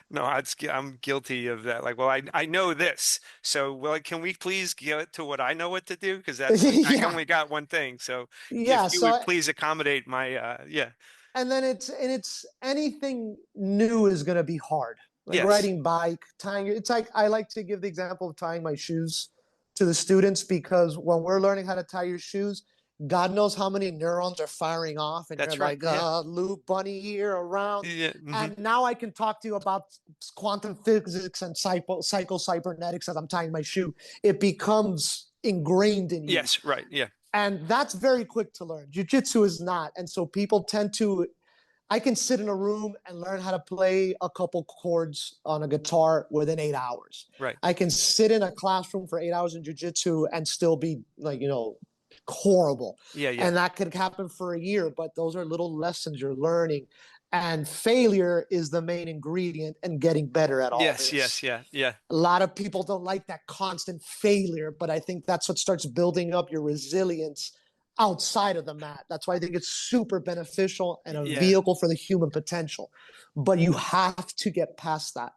No, I'm guilty of that. Like, well, I know this, so well, can we please get to what I know what to do? Because I Yeah. only got one thing. So if Yeah. you So would please accommodate my yeah, and then it's anything new is going to be hard, like yes, riding bike, tying. It's like I like to give the example of tying my shoes to the students, because when we're learning how to tie your shoes, god knows how many neurons are firing off, and you're that's right. like Yeah, loop bunny here around. yeah, And now I can talk to you about quantum physics and cycle cybernetics as I'm tying my shoe. It becomes ingrained in you, yes, right. Yeah, and that's very quick to learn. Jiu-jitsu is not. And so people tend to, I can sit in a room and learn how to play a couple chords on a guitar within 8 hours. right. I can sit in a classroom for 8 hours in jiu-jitsu and still be like, horrible. Yeah, yeah, And that could happen for a year, but those are little lessons you're learning. And failure is the main ingredient in getting better at all yes, yes, this. yeah, yeah, A lot of people don't like that constant failure, but I think that's what starts building up your resilience outside of the mat. That's why I think it's super beneficial and a yeah, vehicle for the human potential. But you have to get past that.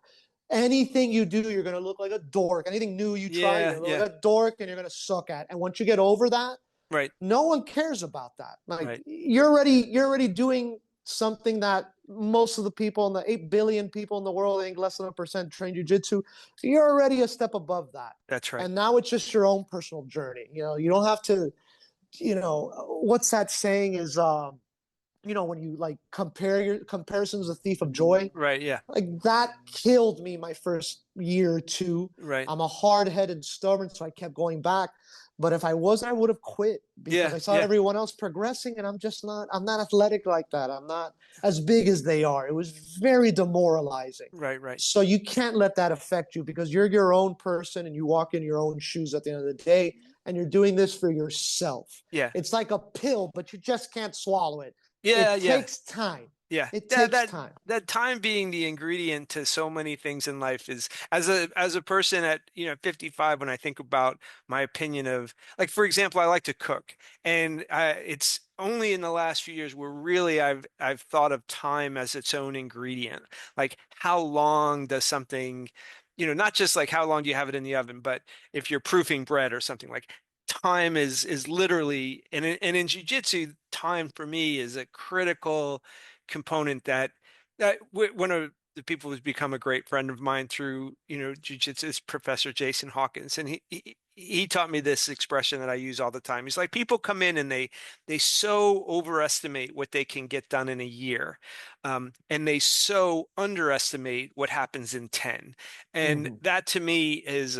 Anything you do, you're going to look like a dork. Anything new you try, you're yeah, going to look yeah. like a dork and you're going to suck at. And once you get over that, Right, no one cares about that. Like right. you're already doing something that most of the people in the 8 billion people in the world, I think less than a percent train jujitsu. You're already a step above that. That's right. And now it's just your own personal journey. You don't have to, what's that saying is, when you like comparison's a thief of joy. Right. Yeah. Like that killed me my first year or two. Right. I'm a hard-headed, stubborn, so I kept going back. But if I wasn't, I would have quit because Yeah. I saw Yeah. everyone else progressing, and I'm not athletic like that. I'm not as big as they are. It was very demoralizing. Right. Right. So you can't let that affect you, because you're your own person and you walk in your own shoes at the end of the day, and you're doing this for yourself. Yeah. It's like a pill, but you just can't swallow it. Yeah. It Yeah. takes time. Yeah, It that takes that time. that time being the ingredient to so many things in life is as a person at 55, when I think about my opinion of, like, for example, I like to cook, and it's only in the last few years where really I've thought of time as its own ingredient. Like, how long does something, not just like how long do you have it in the oven, but if you're proofing bread or something, like, time is literally, and in jiu-jitsu, time for me is a critical component that one of the people who's become a great friend of mine through jiu-jitsu is Professor Jason Hawkins, and he taught me this expression that I use all the time. He's like, people come in and they so overestimate what they can get done in a year, and they so underestimate what happens in 10. And Mhm. that to me is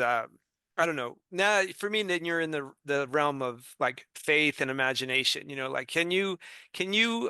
I don't know. Now, for me, then you're in the realm of like faith and imagination. Like, can you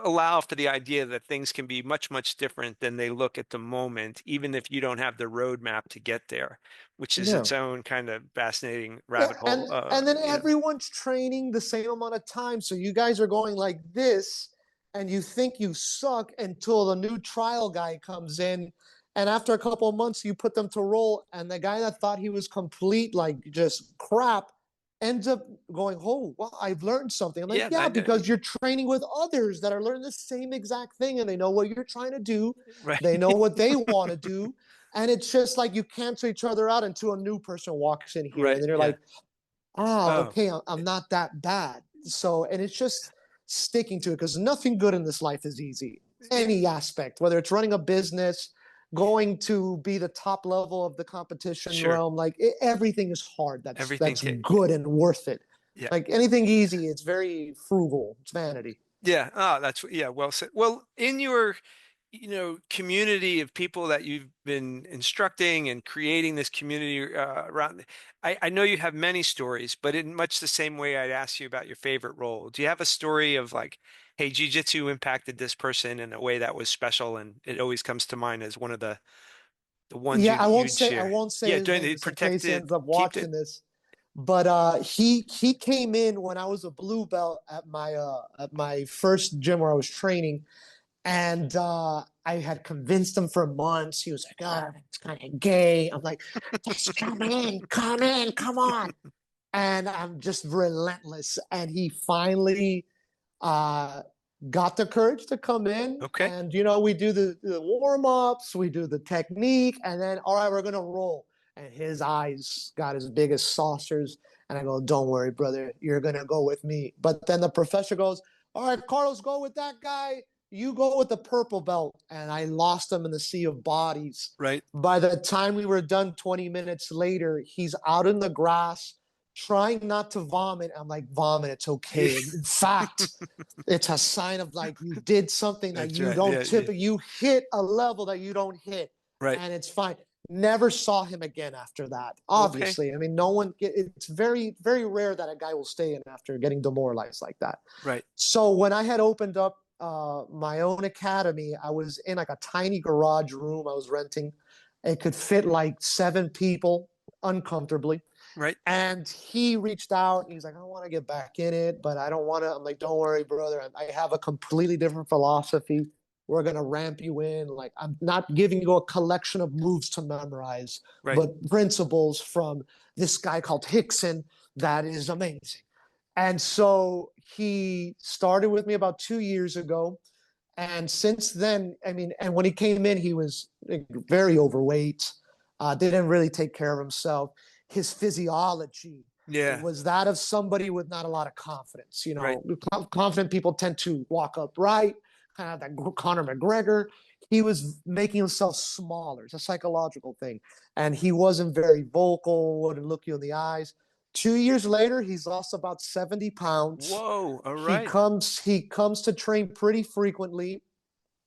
allow for the idea that things can be much, much different than they look at the moment, even if you don't have the roadmap to get there, which is Yeah. its own kind of fascinating Yeah, rabbit hole. and then everyone's training the same amount of time. So you guys are going like this, and you think you suck until the new trial guy comes in. And after a couple of months, you put them to roll, and the guy that thought he was complete, like just crap, ends up going, "Oh, well, I've learned something." I'm like, Yeah, "Yeah, I know. because you're training with others that are learning the same exact thing, and they know what you're trying to do. Right, They know what they want to do." And it's just like you cancel each other out until a new person walks in here, and right, then you're yeah. like, Oh, okay, I'm not that bad. So, and it's just sticking to it, because nothing good in this life is easy. yeah, Any aspect, whether it's running a business, going to be the top level of the competition sure. realm, like everything is hard. Everything That's can, good and worth it. yeah. Like anything easy, it's very frugal. It's vanity. Yeah. Oh, yeah, well said. Well, in your, community of people that you've been instructing and creating this community around, I know you have many stories, but in much the same way I'd ask you about your favorite role. Do you have a story of like, hey, Jiu-Jitsu impacted this person in a way that was special, and it always comes to mind as one of the ones Yeah, you'd I share? won't say Yeah, his doing name it, just in case he protected, ends up keep it. watching this. But he came in when I was a blue belt at my first gym where I was training, and I had convinced him for months. He was like, "Oh, it's kind of gay." I'm like, "Just come in, come on!" And I'm just relentless. And he finally uh, got the courage to come in, Okay. and we do the warm-ups, we do the technique, and then all right, we're gonna roll. And his eyes got as big as saucers, and I go, don't worry, brother, you're gonna go with me. But then the professor goes, all right, Carlos, go with that guy, you go with the purple belt. And I lost him in the sea of bodies. Right. By the time we were done 20 minutes later, he's out in the grass trying not to vomit. I'm like, vomit, it's okay. In fact, it's a sign of like you did something that That's you right. don't Yeah. Yeah. typically, you hit a level that you don't hit, Right. and it's fine. Never saw him again after that. Okay. Obviously, I mean, no one. It's very, very rare that a guy will stay in after getting demoralized like that. Right. So when I had opened up my own academy, I was in like a tiny garage room I was renting. It could fit like 7 people uncomfortably. Right. And he reached out. He's like, I want to get back in it, but I don't want to. I'm like, don't worry, brother. I have a completely different philosophy. We're going to ramp you in. Like, I'm not giving you a collection of moves to memorize, Right. but principles from this guy called Hickson that is amazing. And so he started with me about 2 years ago. And since then, I mean, and when he came in, he was very overweight, didn't really take care of himself. His physiology Yeah. was that of somebody with not a lot of confidence. Right. Confident people tend to walk upright, kind of that Conor McGregor. He was making himself smaller. It's a psychological thing. And he wasn't very vocal, wouldn't look you in the eyes. 2 years later, he's lost about 70 pounds. Whoa. All He right. comes he comes to train pretty frequently.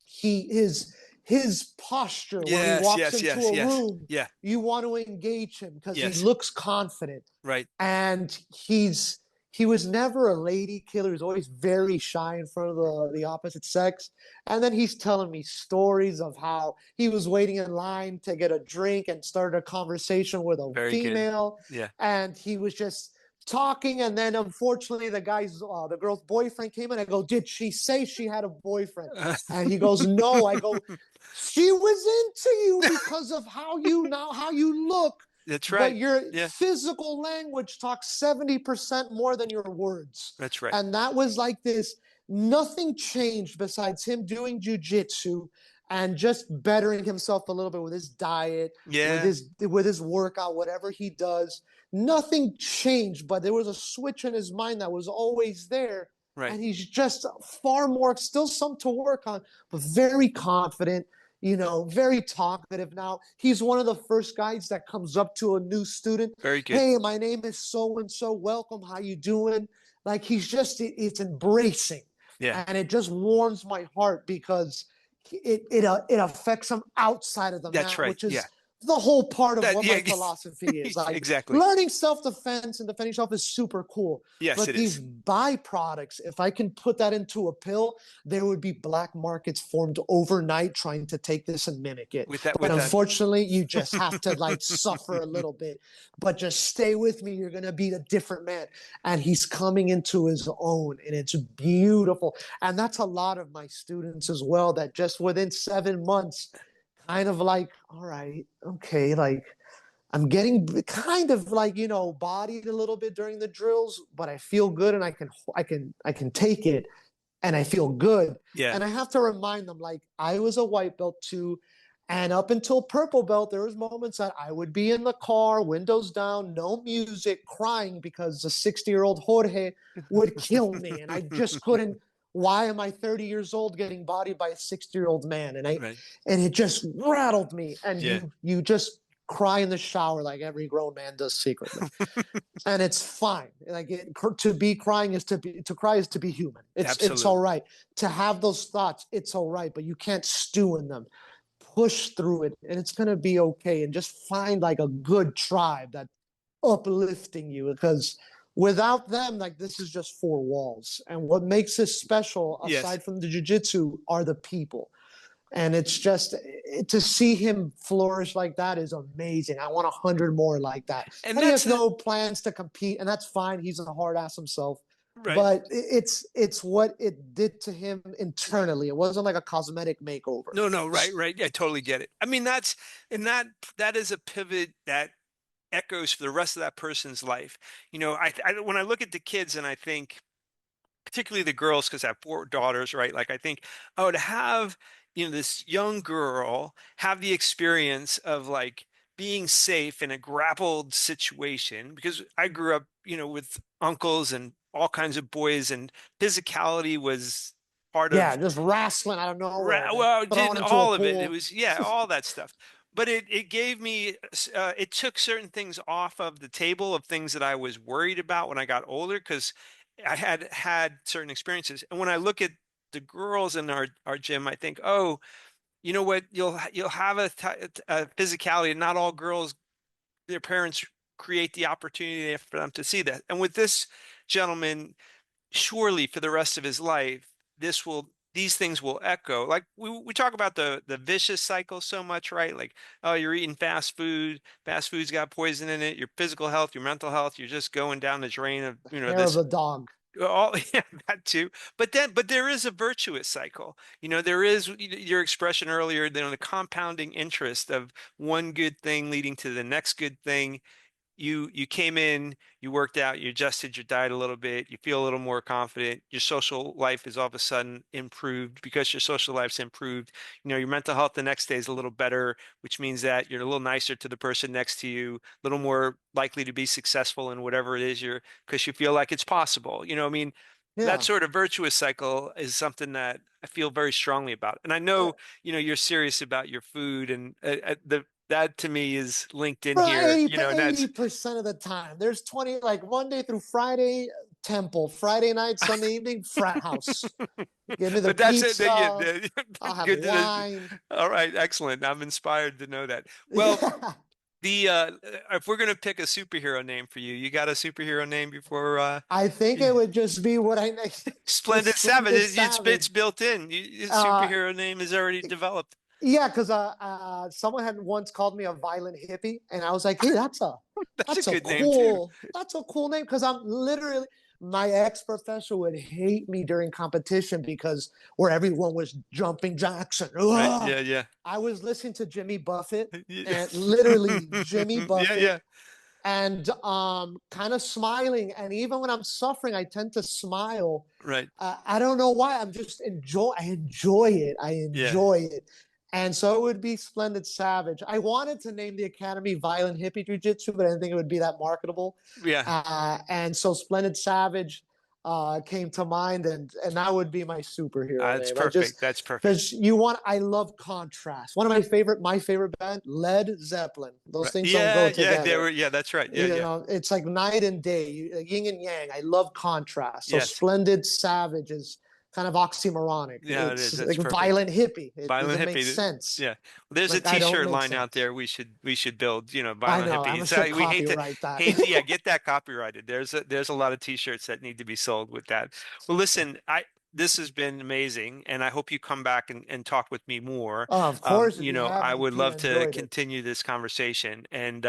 His posture when he Yes. walks Yes. into Yes. a Yes. room, Yeah. you want to engage him because he Yes. looks confident. Right. And he was never a lady killer. He was always very shy in front of the opposite sex. And then he's telling me stories of how he was waiting in line to get a drink and started a conversation with a Very good. female. Yeah. And he was just talking, and then unfortunately the girl's boyfriend came in. I go, did she say she had a boyfriend? And he goes, no. I go, she was into you because of how you look, That's but right. your Yeah. physical language talks 70% more than your words. That's right. And that was like this. Nothing changed besides him doing jujitsu and just bettering himself a little bit with his diet, Yeah. with his workout, whatever he does. Nothing changed, but there was a switch in his mind that was always there. Right. And he's just far more, still some to work on, but very confident, very talkative now. He's one of the first guys that comes up to a new student. Very good. Hey, my name is so and so. Welcome. How you doing? Like it's embracing, Yeah. and it just warms my heart because it affects him outside of the That's mat, right. which Yeah. is the whole part of That. what Yeah. my philosophy is. Like Exactly. learning self-defense and defending yourself is super cool. Yes, But it these is. byproducts, if I can put that into a pill, there would be black markets formed overnight trying to take this and mimic it. With that. But With that. unfortunately, you just have to like suffer a little bit. But just stay with me. You're gonna be a different man. And he's coming into his own, and it's beautiful. And that's a lot of my students as well, that just within 7 months, kind of like, all right, okay, like I'm getting kind of like, bodied a little bit during the drills, but I feel good, and I can take it, and I feel good. Yeah. And I have to remind them, like, I was a white belt too. And up until purple belt, there was moments that I would be in the car, windows down, no music, crying because the 60-year-old Jorge would kill me. And I just couldn't. Why am I 30 years old getting bodied by a 60-year-old man? Right. And it just rattled me. And Yeah. you just cry in the shower like every grown man does secretly. And it's fine. Like to be crying is to cry is to be human. It's all Absolutely. right. To have those thoughts, it's all right, but you can't stew in them. Push through it, and it's gonna be okay. And just find like a good tribe that uplifting you, because without them, like, this is just four walls. And what makes this special, Yes. aside from the jujitsu, are the people. And it's just to see him flourish like that is amazing. I want 100 more like that. And And he that's has no plans to compete, and that's fine. He's a hard ass himself. right. But it's what it did to him internally. It wasn't like a cosmetic makeover. No, no, right, right. I totally get it. I mean, and that is a pivot that echoes for the rest of that person's life. When I look at the kids and I think, particularly the girls, because I have four daughters, right? Like I think, oh, to have, this young girl have the experience of like being safe in a grappled situation, because I grew up, with uncles and all kinds of boys, and physicality was part Yeah, of, just wrestling out of nowhere, then well, thrown didn't into a all of it. It pool. was, yeah, all that stuff. But it gave me, it took certain things off of the table of things that I was worried about when I got older, because I had had certain experiences. And when I look at the girls in our gym, I think, oh, you know what? You'll have a physicality, and not all girls, their parents create the opportunity for them to see that. And with this gentleman, surely for the rest of his life, these things will echo. Like we talk about the vicious cycle so much, right? Like, oh, you're eating fast food, fast food's got poison in it, your physical health, your mental health, you're just going down the drain of, Hair of this a dog. all, yeah, that too. But there is a virtuous cycle. There is your expression earlier, the compounding interest of one good thing leading to the next good thing. You came in, you worked out, you adjusted your diet a little bit, you feel a little more confident. Your social life is all of a sudden improved. Because your social life's improved, your mental health the next day is a little better, which means that you're a little nicer to the person next to you, a little more likely to be successful in whatever it is because you feel like it's possible. I mean, that Yeah. sort of virtuous cycle is something that I feel very strongly about. And I know, you're serious about your food, and that to me is linked in For here, 80 and 80% of the time. There's 20, like Monday through Friday, temple. Friday night, Sunday evening, frat house. Give me the but that's it. Yeah, pizza. I'll have good to know. wine. All right, excellent. I'm inspired to know that. Well, Yeah. the if we're gonna pick a superhero name for you, you got a superhero name before I think you- it would just be what I just Splendid Savage. Splendid It's Savage. built in. Uh, Superhero name is already developed. yeah, because someone had once called me a violent hippie, and I was like, hey, That's a that's a good name too, cool name because I'm literally my ex professor would hate me during competition because where everyone was jumping Jackson. right? Ugh. Yeah, yeah. I was listening to Jimmy Buffett Yeah, and literally Jimmy yeah, Buffett yeah. and kind of smiling. And even when I'm suffering, I tend to smile. Right. I don't know why. I enjoy it. I Yeah, enjoy it. And so it would be Splendid Savage. I wanted to name the academy Violent Hippie Jiu Jitsu, but I didn't think it would be that marketable. yeah. And so Splendid Savage came to mind, and that would be my superhero That's name. I just perfect. That's perfect. because I love contrast. One of my favorite band, Led Zeppelin. Those Right. things don't Yeah, go yeah. together. Yeah. That's right. Yeah, You yeah. know, it's like night and day, yin and yang. I love contrast. So Yes. Splendid Savage is kind of oxymoronic. Yeah, it is. It's That's like perfect. violent hippie. It Violent doesn't make hippie. sense. Yeah. Well, there's a Like I don't t-shirt make line out sense. there we should build, I violent know. hippie. I It's should we hate to copyright that. hate yeah, get that copyrighted. There's a lot of t-shirts that need to be sold with that. Well, listen, I this has been amazing, and I hope you come back and talk with me more. Oh, of course, if you have I me, would Pete, I love to enjoyed it. continue this conversation. And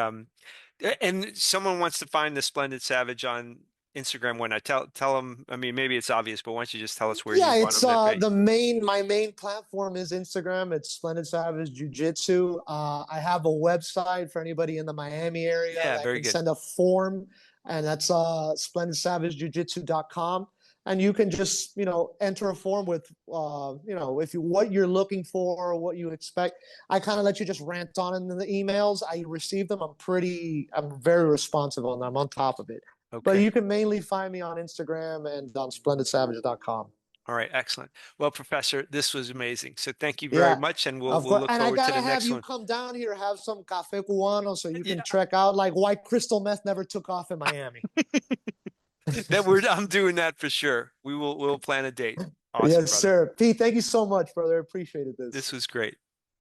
someone wants to find the Splendid Savage on Instagram. When I tell them, I mean, maybe it's obvious, but why don't you just tell us where you Yeah, want it's them to be? the main my main platform is Instagram. It's Splendid Savage Jiu Jitsu. I have a website for anybody in the Miami area Yeah, that very can good. send a form, and that's splendidsavagejujitsu.com. And you can just enter a form with if you what you're looking for, what you expect. I kind of let you just rant on in the emails. I receive them. I'm very responsive on them. I'm on top of it. But Okay. you can mainly find me on Instagram and on splendidsavage.com. All right, excellent. Well, Professor, this was amazing. So thank you very Yeah, much, and we'll of we'll course. look And I forward to gotta the have next you one. come down here, have some cafe cubano, so you Yeah, can check out like why crystal meth never took off in Miami. I'm doing that for sure. We'll plan a date. Awesome, Yes, brother. sir. Pete, thank you so much, brother. Appreciated this. This was great.